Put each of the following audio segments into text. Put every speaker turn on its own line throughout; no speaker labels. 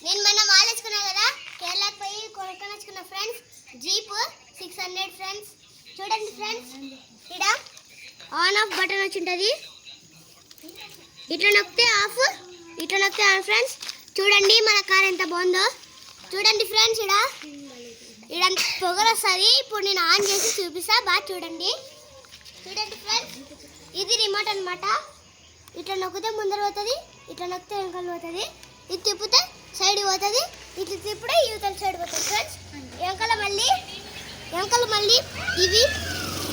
నేను మొన్న మాల్ వేసుకున్నా కదా, కేరళకి పోయి కొనుక్కొని వచ్చుకున్నా ఫ్రెండ్స్. Jeep 600 friends. చూడండి ఫ్రెండ్స్, ఇక్కడ ఆన్ ఆఫ్ బటన్ వచ్చి ఉంటుంది. ఇట్లా నొక్కితే ఆఫ్, ఇట్లా నొక్కితే ఆన్ ఫ్రెండ్స్. చూడండి మన కార్ ఎంత బాగుందో. చూడండి ఫ్రెండ్స్, ఇక్కడ పొగలు వస్తుంది. ఇప్పుడు నేను ఆన్ చేసి చూపిస్తా, బాగా చూడండి. చూడండి ఫ్రెండ్స్, ఇది రిమోట్ అనమాట. ఇట్లా నొక్కితే ముందర పోతుంది, ఇట్లా నొక్కితే వెనకాల పోతుంది. ఇది తిప్పితే సైడ్ పోతుంది, ఇట్లా తిప్పుడే యువతల సైడ్ పోతుంది ఫ్రెండ్స్. వెనకాల మళ్ళీ ఇవి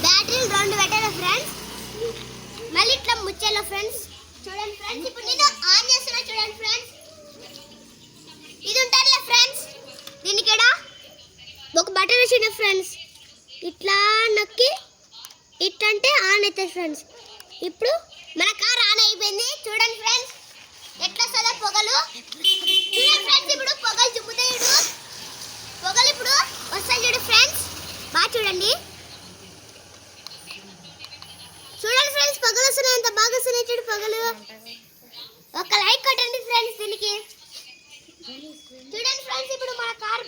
బ్యాటరీలు 2 పెట్టారు ఫ్రెండ్స్. మళ్ళీ ఇట్లా ముచ్చేలా ఫ్రెండ్స్. చూడండి ఫ్రెండ్స్, ఇప్పుడు నేను ఆన్ చేస్తున్నా. చూడండి ఫ్రెండ్స్, ఇది ఉంటారులే ఫ్రెండ్స్. దీనికి ఒక బటన్ వచ్చింది ఫ్రెండ్స్. ఇట్లా నొక్కి ఇట్లంటే ఆన్ అవుతుంది ఫ్రెండ్స్. ఇప్పుడు మన కార్ ఆన్ అయిపోయింది. చూడండి ఫ్రెండ్స్, ఎట్లా వస్తుందో పొగలు. చూడండి ఫ్రెండ్స్, ఇప్పుడు పొగలు చుప్పుతాయి. పొగలు ఇప్పుడు వస్తాయి చూడు ఫ్రెండ్స్, బాగా చూడండి. చూడండి ఫ్రెండ్స్, పొగలు వస్తున్నాయి, ఎంత బాగా వస్తున్నాయి చూడు పొగలు. ఒక లైక్ కొట్టండి ఫ్రెండ్స్ దీనికి. చూడండి ఫ్రెండ్స్, ఇప్పుడు మన కార్